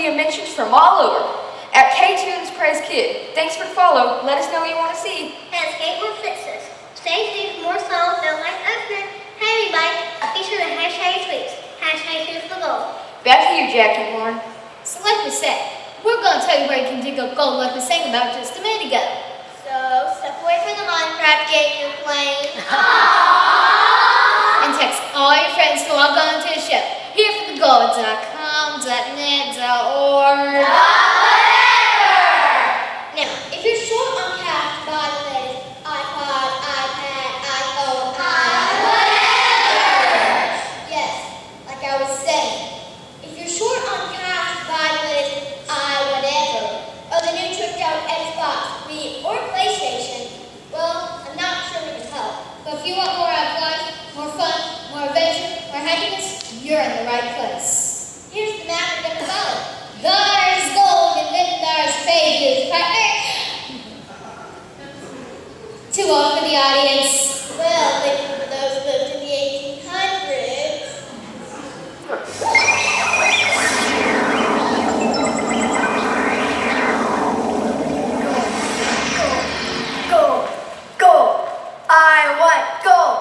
media mentions from all over. At K-Tunes Praise Kid. Thanks for the follow. Let us know what you want to see. And Skateboard Fixes. Stay tuned for more songs that like Oakland. Hey everybody, a feature of the hashtag tweets. Hashtag tweets for gold. Back to you, Jack and Warren. So like we said, we're going to tell you where you can dig up gold like we sang about just a minute ago. So, step away from the Minecraft game you're playing. And text all your friends to log on to the show. Here for the gold.com, .net, .org. Now, if you're short on cash, buy the latest iPod, iPad, iPhone, Yes, like I was saying. If you're short on cash, buy the latest whatever. Or the new tricked out Xbox, Wii, or PlayStation. Well, I'm not sure we can help. But if you want more out of life, more fun, more adventure, more happiness, you're in the right place. Here's the map we're gonna follow. There's gold and then there's pages, partner. Too old for the audience. Well, thank you for those who lived in the 1800s. Gold. I want gold.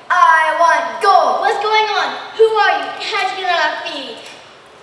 I want gold. What's going on? Who are you? How'd you get on our feed?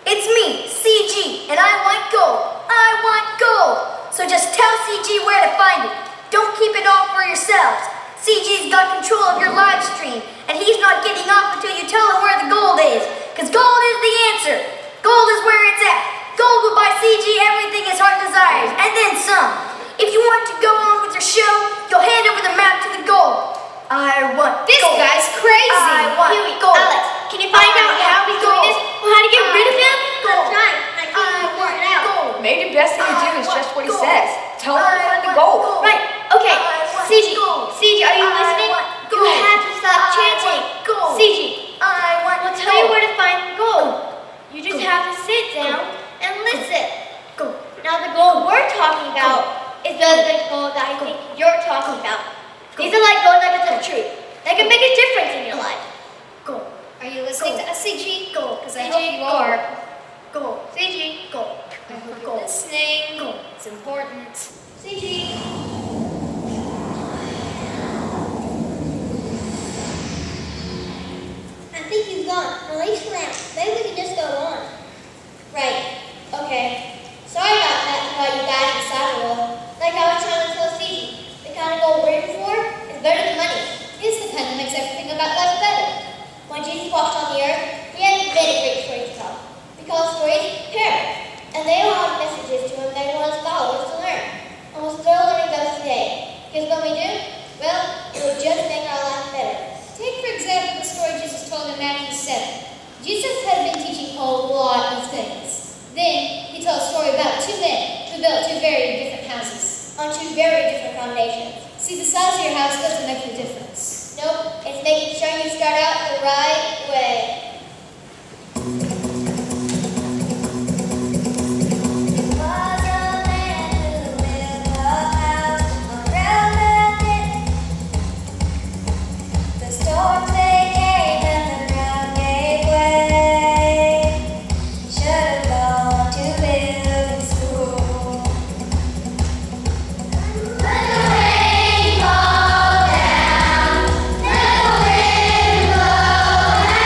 It's me, CG, and I want gold. I want gold. So just tell CG where to find it. Don't keep it all for yourselves. CG's got control of your live stream, and he's not getting off until you tell him where the gold is. Because gold is the answer. Gold is where it's at. Gold will buy CG everything his heart desires, and then some. If you want to go on with your show, you'll hand over the map to the gold. I want This gold. guy's crazy. I want Huey, gold. Alex, can you find out how he's doing this or how to get rid of him? Gold. I'm trying. I can't work it out. Gold. Maybe the best thing to do is just what he Gold. says. Tell him to find the I gold. want Right, okay. I want CG, gold. CG, are you I listening? want You gold. have to stop I chanting. want gold. CG, I want we'll tell you gold. where to find the gold. You just Gold. have to sit down and listen. Gold. Now the gold we're talking about is better than the gold that I think you're talking about. These are like gold nuggets of truth. They can make a difference in your life. Gold. Are you listening Gold. to us, CG? Gold. Because I CG, hope you are. Gold. CG, Gold. I hope you're Gold. listening. Gold. It's important. CG. I think he's gone. At least for now. Maybe we can just go on. Right. Okay. Sorry about that about you guys in Cyberworld. Like I was trying to tell CG, the kind of gold we're for is better than money. It's the pen that makes everything about life better. When Jesus walked on the earth, he had many great stories to tell. Because stories parents, and they all have messages to him they want his followers to learn. And we're still learning those today. Because when we do, well, it will just make our life better. Take, for example, the story Jesus told in Matthew 7. Jesus had been teaching a lot of things. Then he told a story about two men who built two very different houses. On two very different foundations. See, the size of your house doesn't make the difference. Nope, it's making sure you start out the right way. The storms they came and the ground gave way. Should have gone to building school. When the rain falls down, let the wind blow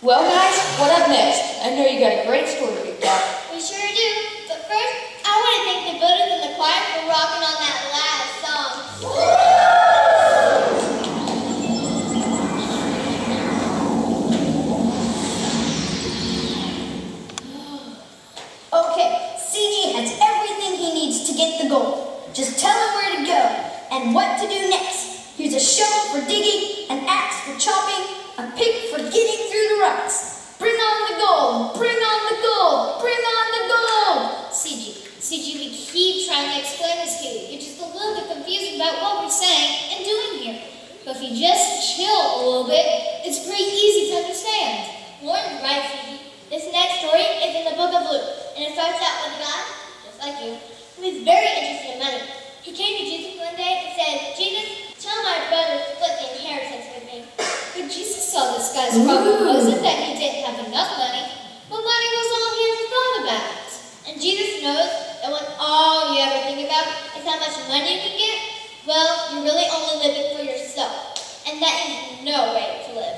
Well, guys, what up next? I know you got a great story picked out. We sure do. But first, I want to thank the builders and the choir for rocking on that last song. Okay, CG has everything he needs to get the gold. Just tell him where to go and what to do next. Here's a shovel for digging, an axe for chopping, a pick for getting through the rocks. Bring on the gold! Bring on the gold! Bring on the gold! CG, we keep trying to explain this to you. You're just a little bit confused about what we're saying and doing here. But if you just chill a little bit, it's pretty easy to understand. Lauren's right, Phoebe. This next story is in the book of Luke, and it starts out with a guy, just like you, who is very interested in money. He came to Jesus one day and said, "Jesus, tell my brother to split the inheritance with me." But Jesus saw this guy's problem wasn't that he didn't have enough money, but money was all he ever thought about. And Jesus knows that when all you ever think about is how much money you can get, well, you're really only living for yourself. And that is no way to live.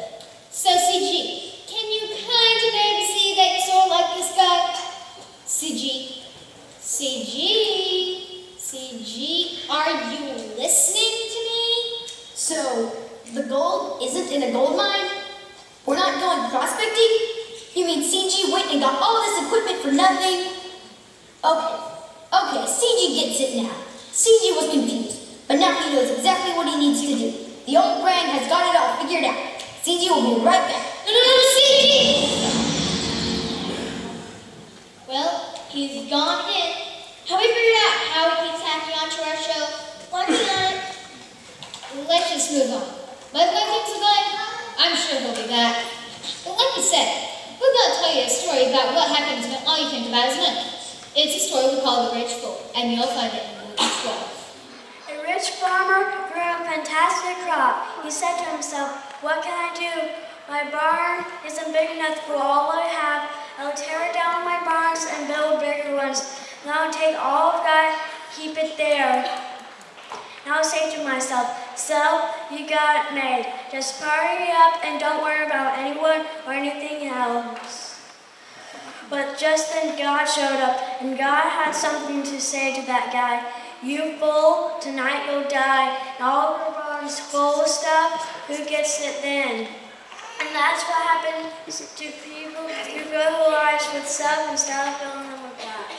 So CG, can you kind of maybe see that you're sort of like this guy? CG, are you listening to me? So, the gold isn't in a gold mine? We're not going prospecting? You mean CG went and got all this equipment for nothing? Okay, CG gets it now. CG was confused, but now he knows exactly what he needs to do. The old brain has got it all figured out. CG will be right back. No, CG! Well, he's gone again. Have we figured out how he keeps hacking onto our show? Working on it. Let's just move on. But when things are going, I'm sure he'll be back. But like we said, we're going to tell you a story about what happens when all you think about is money. It's a story we call The Rich Fool, and you'll find it in Luke 12. A rich farmer grew a fantastic crop. He said to himself, "What can I do? My barn isn't big enough for all I have. I'll tear down my barns and build bigger ones. Then I'll take all of that, keep it there." Now I'll say to myself, "So, you got it made. Just party up and don't worry about anyone or anything else." But just then God showed up, and God had something to say to that guy. "You fool, tonight you'll die, and all your barns full of stuff, who gets it then?" And that's what happens to people who go through lives with stuff instead of filling them with God.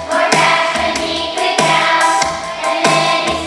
More gas than he could count, and then he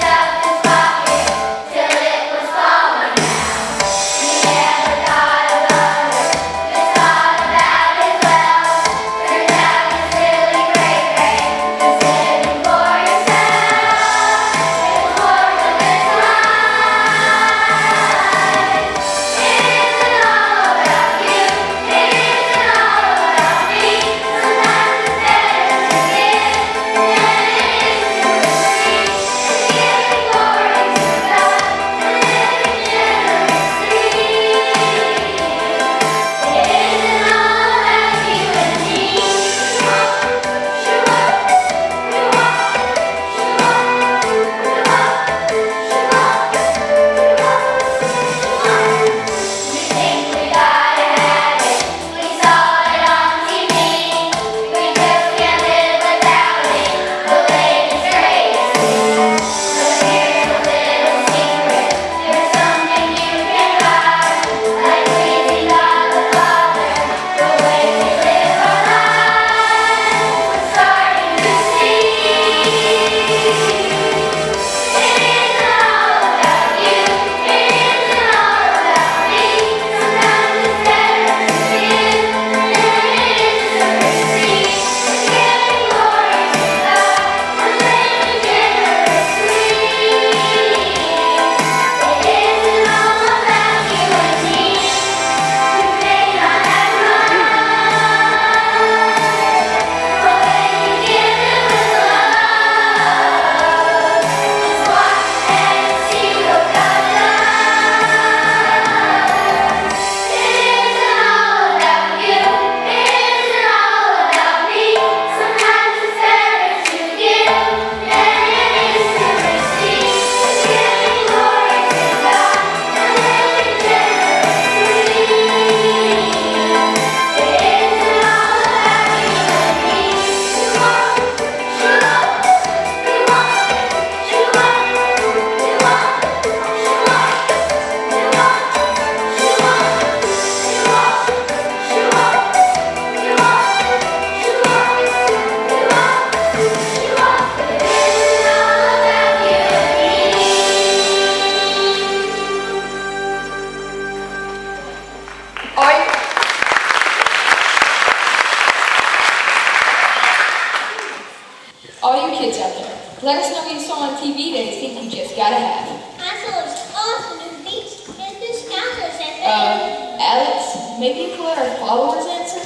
Alex, maybe you can let our followers answer?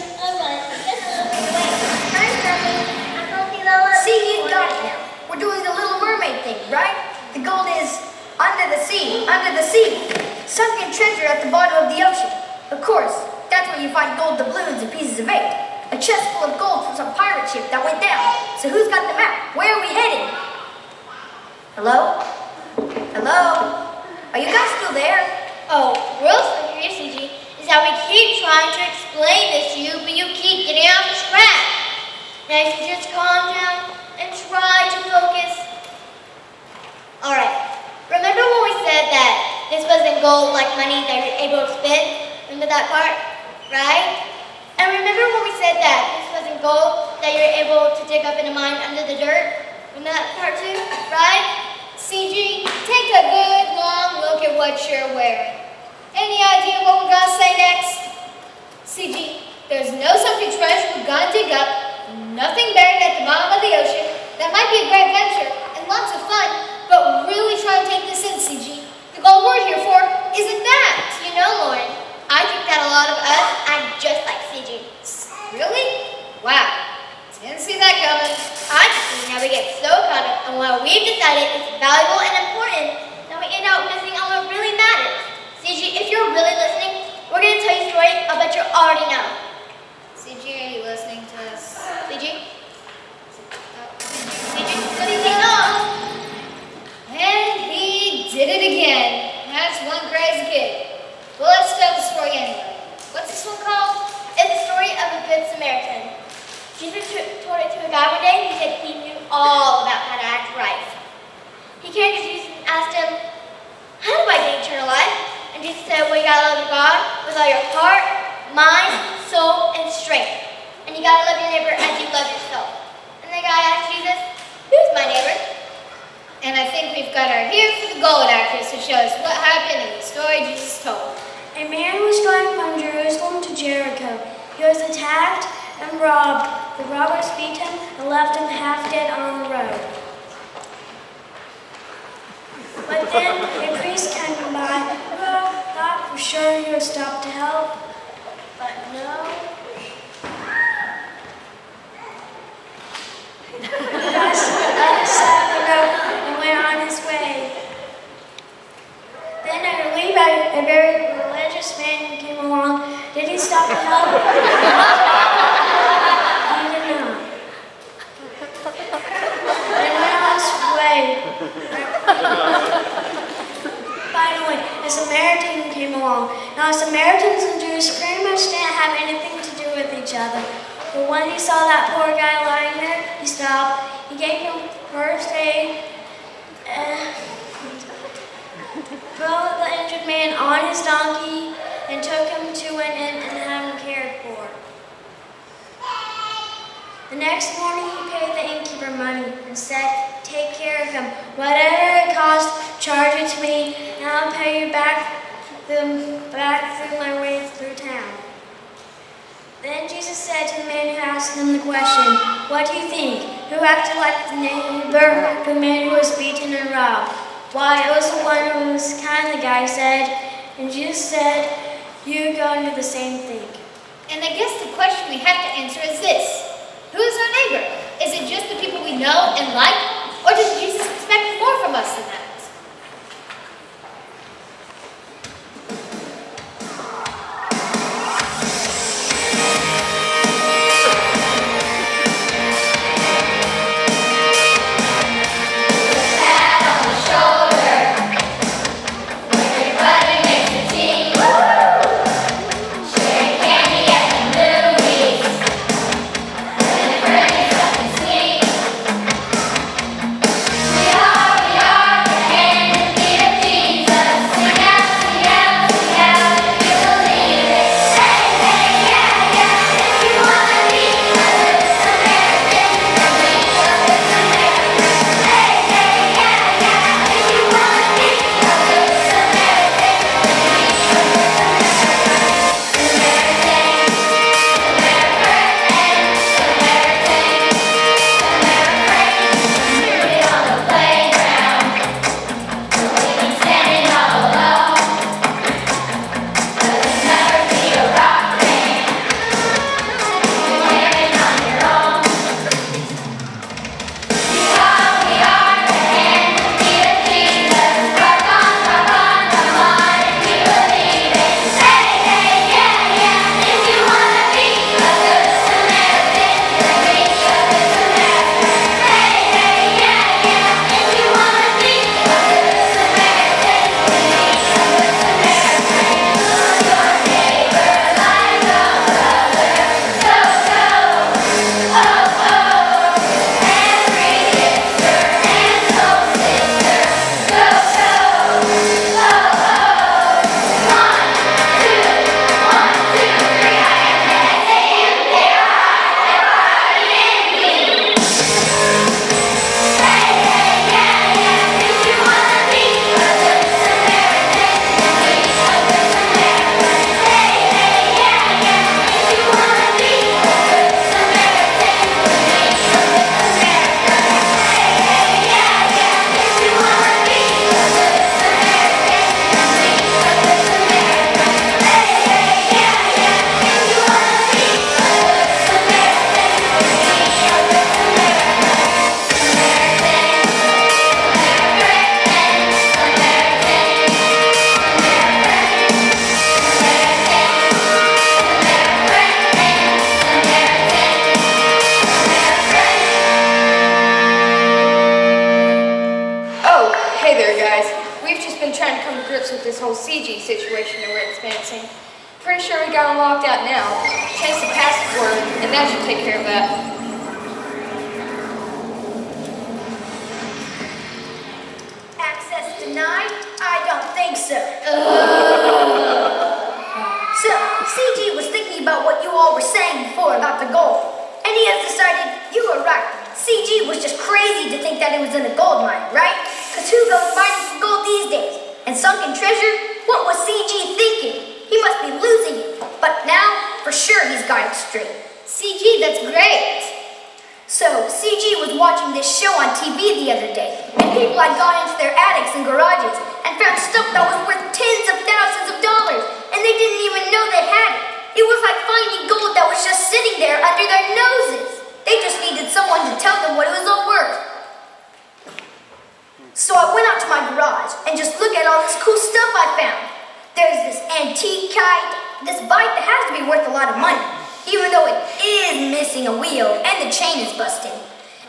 See, you got it now. We're doing the Little Mermaid thing, right? The gold is under the sea, sunken treasure at the bottom of the ocean. Of course, that's where you find gold doubloons and pieces of eight. A chest full of gold from some pirate ship that went down. So who's got the map? Where are we heading? Hello? Hello? Are you guys still there? Oh, real thing here, CG, is that we keep trying to explain this to you, but you keep getting off track. Now you should just calm down and try to focus. Alright, remember when we said that this wasn't gold like money that you're able to spend? Remember that part? Right? And remember when we said that this wasn't gold that you're able to dig up in a mine under the dirt? Remember that part too? Right? CG, take a good long look at what you're wearing. Any idea what we're gonna say next? CG, there's no sunken treasure we're gonna dig up, nothing buried at the bottom of the ocean. That might be a great adventure and lots of fun, but really try and take this in, CG. The goal we're here for isn't that. You know, Lauren, I think that a lot of us act just like CG. Really? Wow, didn't see that coming. I see now we get so caught up on what we've decided is valuable and important that we end up missing on what really matters. CG, if you're really listening, we're going to tell you a story I bet you already know. CG, are you listening to us? CG? CG, what do you think? No. And he did it again. That's one crazy kid. Well, let's tell the story anyway. What's this one called? It's the story of a good Samaritan. Jesus told it to a guy one day. He said he knew all about how to act right. He came to Jesus and asked him, how do I get eternal life? And Jesus said, well, you gotta love God with all your heart, mind, soul, and strength. And you gotta love your neighbor as you love yourself. And the guy asked Jesus, who's my neighbor? And I think we've got our here for the gold actress to show us what happened in the story Jesus told. A man was going from Jerusalem to Jericho. He was attacked and robbed. The robbers beat him and left him half dead on the road. But then a priest came by. Well, thought for sure he would stop to help, but no. He just sat the road and went on his way. Then I believe a very religious man came along. Did he stop to help? He did not. And went on his way. Finally, a Samaritan came along. Now, Samaritans and Jews pretty much didn't have anything to do with each other. But when he saw that poor guy lying there, he stopped. He gave him first aid, put the injured man on his donkey, and took him to an inn and had him cared for. The next morning, he paid the innkeeper money and said, take care of him. Whatever it costs, charge it to me, and I'll pay you back through my way through town. Then Jesus said to the man who asked him the question, what do you think? Who acted like the neighbor, the man who was beaten and robbed? Why, it was the one who was kind, the guy said. And Jesus said, you go and do the same thing. And I guess the question we have to answer is this. Who is our neighbor? Is it just the people we know and like? Or does Jesus expect more from us than that? We are CG situation that we're experiencing. Pretty sure we got him locked out now. Change the password, and that should take care of that. Access denied? I don't think so. So, CG was thinking about what you all were saying before about the gold. And he has decided you were right. CG was just crazy to think that it was in a gold mine, right? Because who goes mining for gold these days? And sunken treasure? What was CG thinking? He must be losing it. But now, for sure, he's got it straight. CG, that's great. So, CG was watching this show on TV the other day, and people had gone into their attics and garages and found stuff that was worth tens of thousands of dollars, and they didn't even know they had it. It was like finding gold that was just sitting there under their noses. They just needed someone to tell them what it was all worth. So I went out to my garage and just look at all this cool stuff I found. There's this antique kite, this bike that has to be worth a lot of money, even though it is missing a wheel and the chain is busted.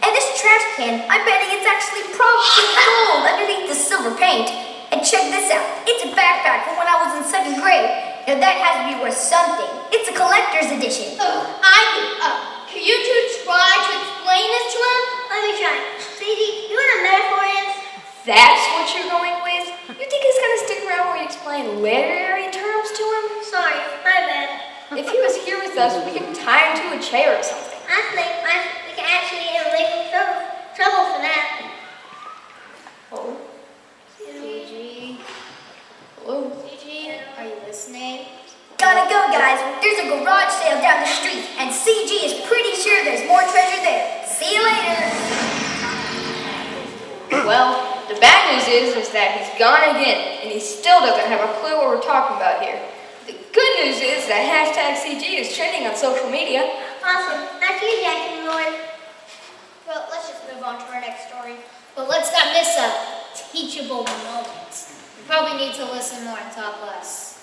And this trash can, I'm betting it's actually probably gold underneath the silver paint. And check this out, it's a backpack from when I was in 2nd grade. Now that has to be worth something. It's a collector's edition. Can you two try to explain this to him? Let me try. CG, you know what a metaphor is? That's what you're going with? You think he's gonna stick around where you explain literary terms to him? Sorry, my bad. If he was here with us, we could tie him to a chair or something. I think we can actually get in legal trouble for that. Oh, CG, hello. CG, are you listening? Gotta go, guys. There's a garage sale down the street, and CG is pretty sure there's more treasure there. See you later. Well, the bad news is that he's gone again, and he still doesn't have a clue what we're talking about here. The good news is that hashtag CG is trending on social media. Awesome. That's you, Jack and Lord. Well, let's just move on to our next story. But let's not miss a teachable moment. We probably need to listen more and talk less.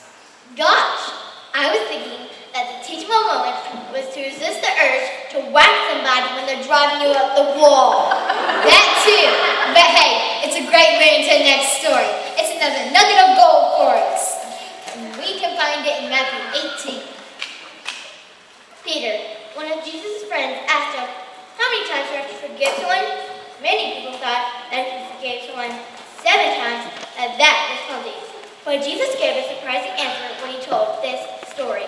Gosh, I was thinking that the teachable moment was to resist the urge to whack somebody when they're driving you up the wall. That too. But hey, it's a great way into the next story. It's another nugget of gold for us. And we can find it in Matthew 18. Peter, one of Jesus' friends, asked him, how many times do you have to forgive someone? Many people thought that if you forgave someone 7 times, that was plenty. But Jesus gave a surprising answer when he told this story.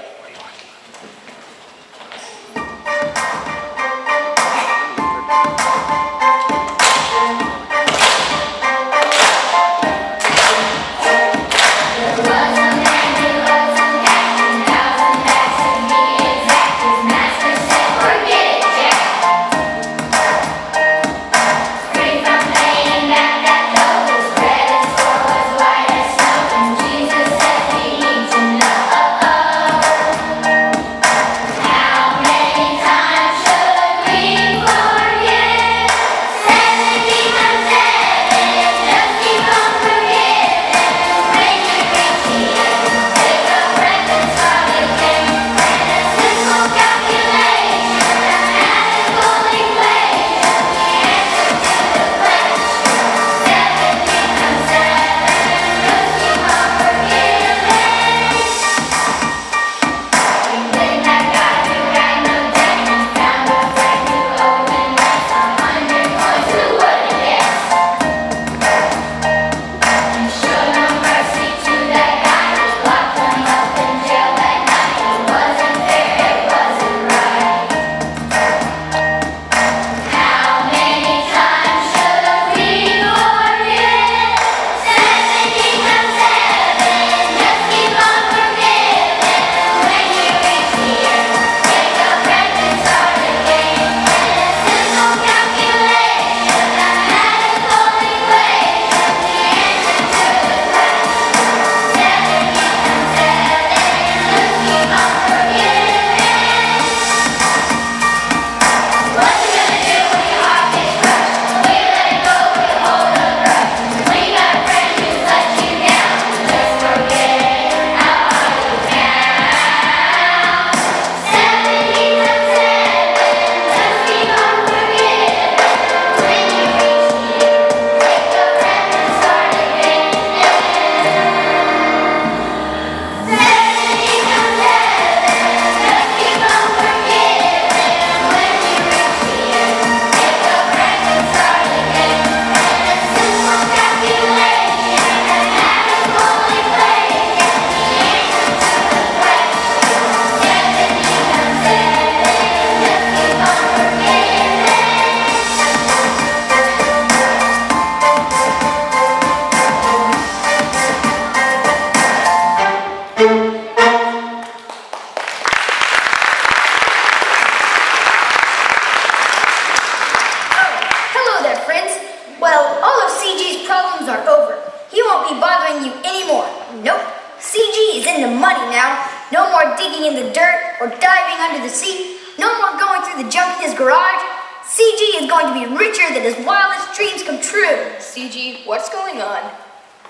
is in the money now. No more digging in the dirt or diving under the sea. No more going through the junk in his garage. CG is going to be richer than his wildest dreams come true. CG, what's going on?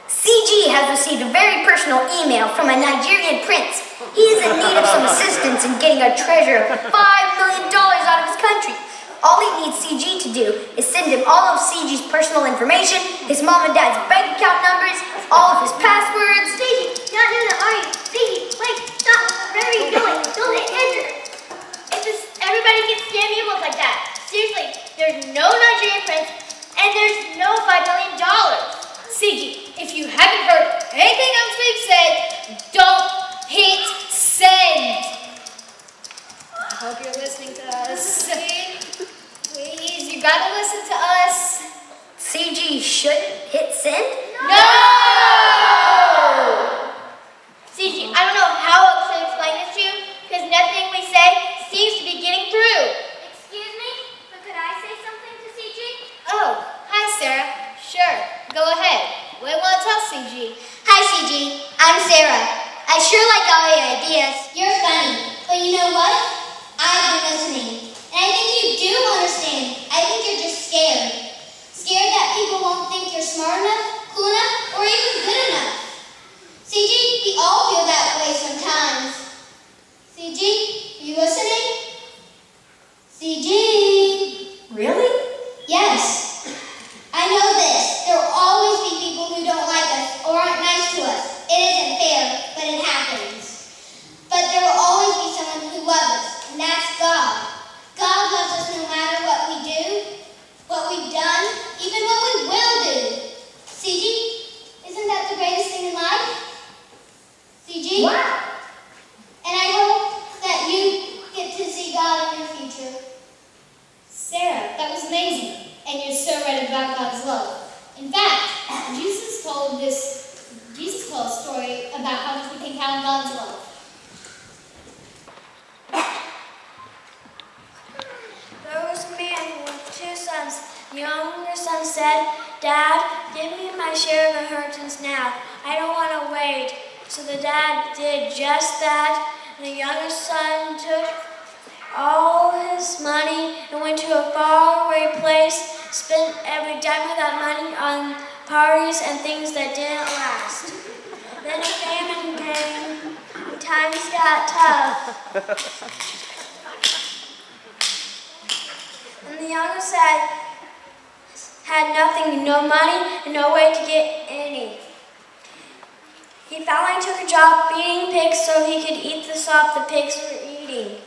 CG has received a very personal email from a Nigerian prince. He is in need of some assistance in getting a treasure of $5 million out of his country. All he needs CG to do is send him all of CG's personal information, his mom and dad's bank account numbers, all of his passwords. CG, no, are you? CG, wait, stop. Where are you going? Don't hit enter. Everybody gets scam emails like that. Seriously, there's no Nigerian prince, and there's no $5 million. CG, if you haven't heard anything else we've said, don't hit send. I hope you're listening to us. Please, you gotta listen to us. CG shouldn't hit send? No! CG, I don't know how else to explain this to you, because nothing we say seems to be getting through. Excuse me, but could I say something to CG? Oh, hi Sarah. Sure, go ahead. What do you want to tell CG? Hi CG, I'm Sarah. I sure like all your ideas. You're funny, but you know what? I've been listening, and I think you do understand. I think you're just scared. Scared that people won't think you're smart enough, cool enough, or even good enough. CG, we all feel that way sometimes. CG, are you listening? CG. Really? Yes. I know this. There will always be people who don't like us or aren't nice to us. It isn't fair, but it happens. But there will always be someone who loves us, and that's God. God loves us no matter what we do, what we've done, even what we will do. CG, isn't that the greatest thing in life? CG? Wow. And I hope that you get to see God in your future. Sarah, that was amazing. And you're so right about God's love. In fact, Jesus told a story about how much we can count on God's love. There was a man with 2 sons. The younger son said, "Dad, give me my share of inheritance now. I don't want to wait." So the dad did just that. And the younger son took all his money and went to a faraway place, spent every dime of that money on parties and things that didn't last. Then a famine came, and times got tough. And the younger son had nothing, no money, and no way to get any. He finally took a job feeding pigs so he could eat the slop the pigs were eating.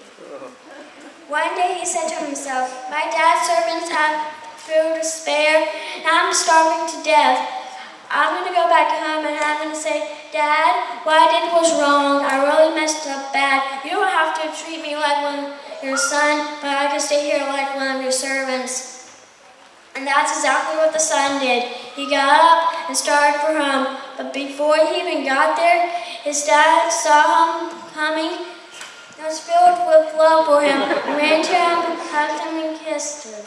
One day he said to himself, "My dad's servants have food to spare, and I'm starving to death. I'm going to go back home and I'm going to say, 'Dad, what I did was wrong. I really messed up bad. You don't have to treat me like one of your son, but I can stay here like one of your servants.'" And that's exactly what the son did. He got up and started for home, but before he even got there, his dad saw him coming and was filled with love for him, and ran to him, hugged him, and kissed him.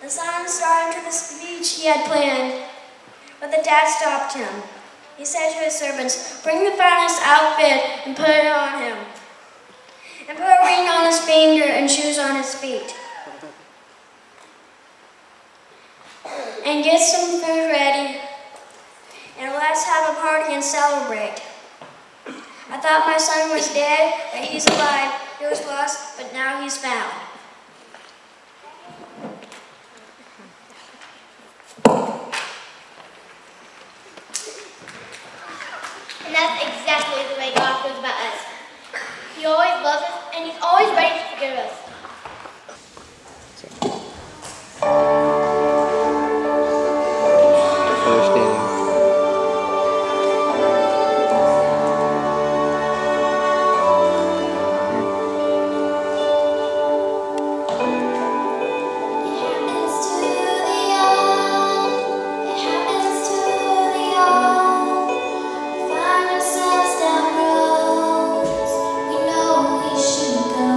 The son started to the speech he had planned, but the dad stopped him. He said to his servants, "Bring the finest outfit and put it on him, and put a ring on his finger and shoes on his feet. And get some food ready, and let's have a party and celebrate. I thought my son was dead, but he's alive. He was lost, but now he's found." And that's exactly the way God feels about us. He always loves us, and He's always ready to forgive us. Find ourselves down roads we know we shouldn't go.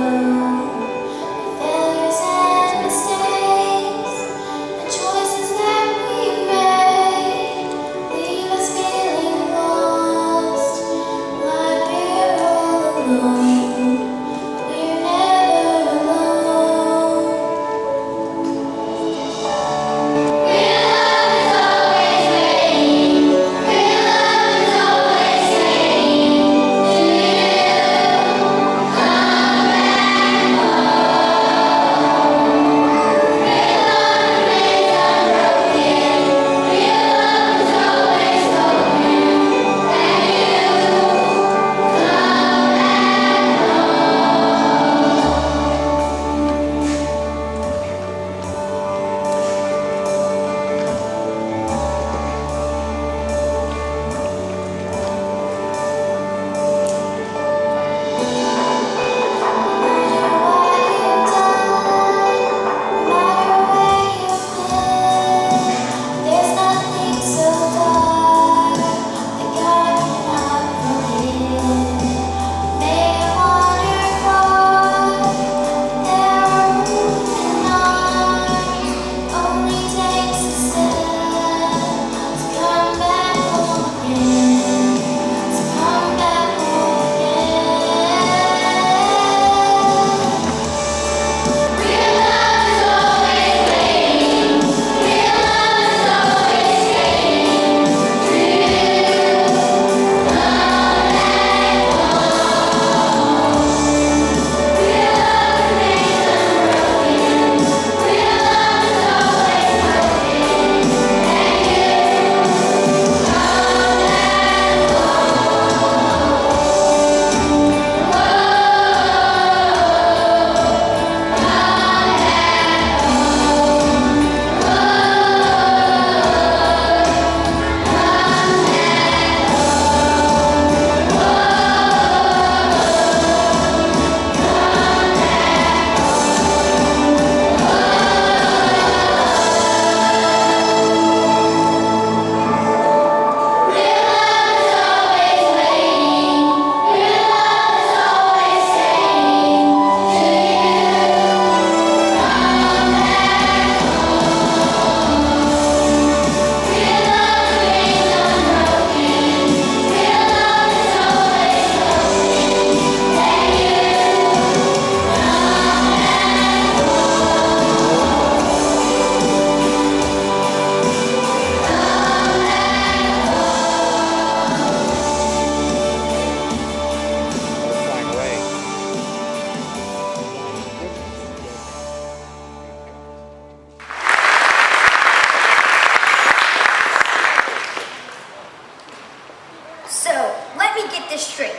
get this straight.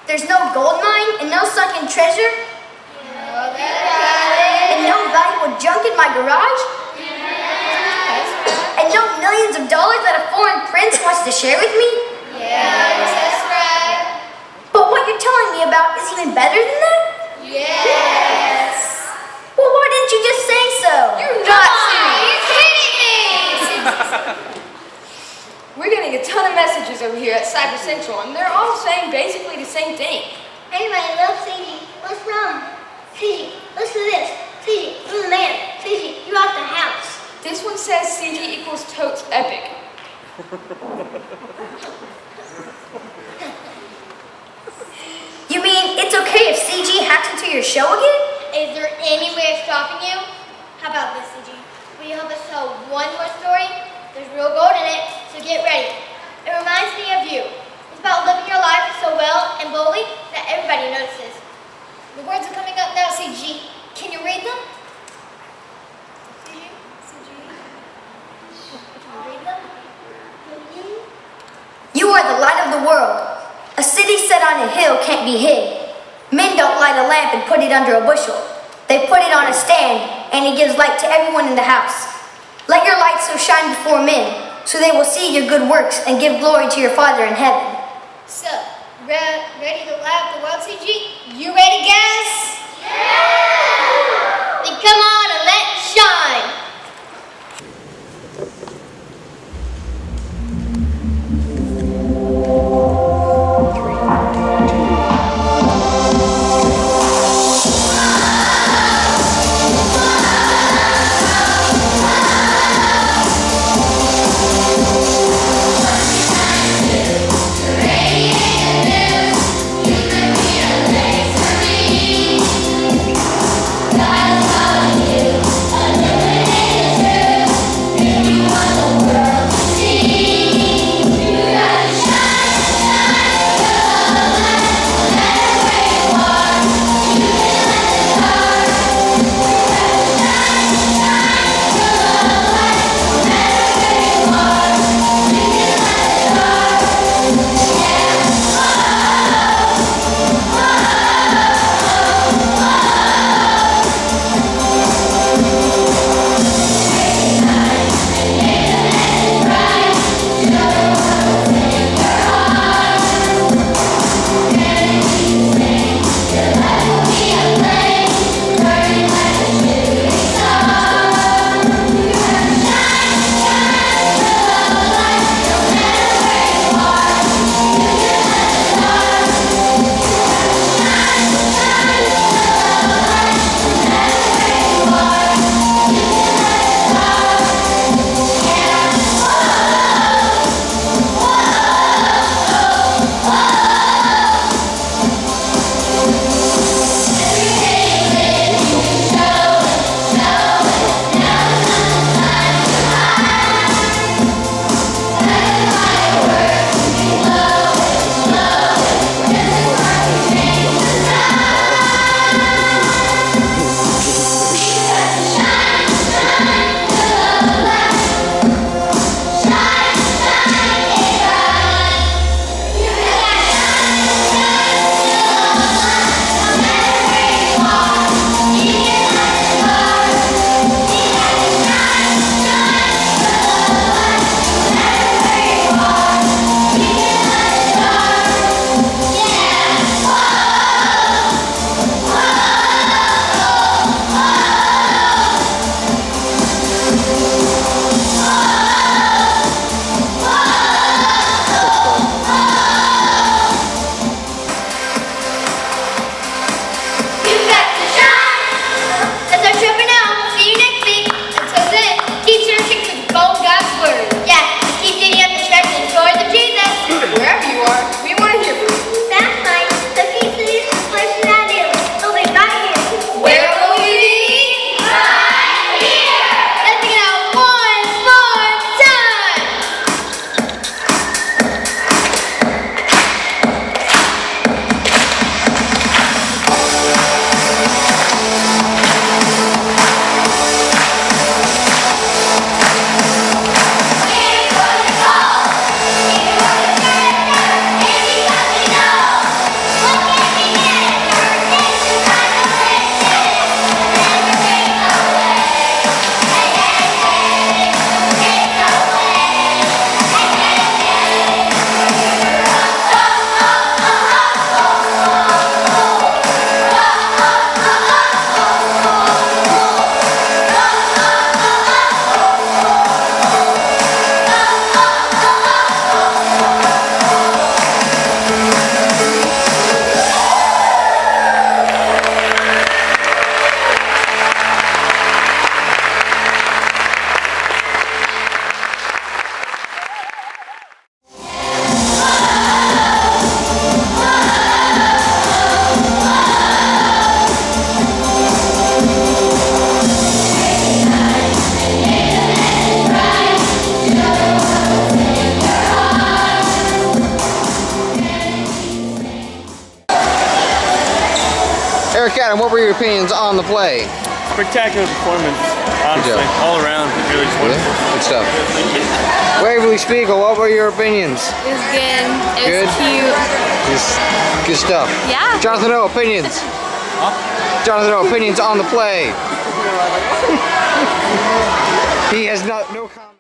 There's no gold mine and no sunken treasure and no valuable junk in my garage and no millions of dollars that a foreign prince wants to share with me. Yes, that's right. But what you're telling me about is even better than that? Yes. Well, why didn't you just say so? You're not You're kidding me! We're getting a ton of messages over here at Cyber Central, and they're all saying basically the same thing. Everybody loves CG. What's wrong? CG, listen to this. CG, you're the man. CG, you're off the house. This one says CG equals totes epic. You mean it's okay if CG hacks into your show again? Is there any way of stopping you? How about this, CG? Will you help us tell one more story? There's real gold in it, so get ready. It reminds me of you. It's about living your life so well and boldly that everybody notices. The words are coming up now, CG. Can you read them? CG? CG? Can you read them? You are the light of the world. A city set on a hill can't be hid. Men don't light a lamp and put it under a bushel. They put it on a stand, and it gives light to everyone in the house. Let your light so shine before men, so they will see your good works and give glory to your Father in heaven. So, ready to light up the world, CG? You ready, guys? Then come on and let's shine. Radiate the news, you can be a place for me. and what were your opinions on the play? Spectacular performance, honestly, job. all around. Really just Yeah, wonderful. good stuff. Waverly Spiegel, what were your opinions? It was good. It Good? was cute. Good stuff. Yeah. Jonathan O, opinions? Jonathan O, opinions on the play? He has no comment.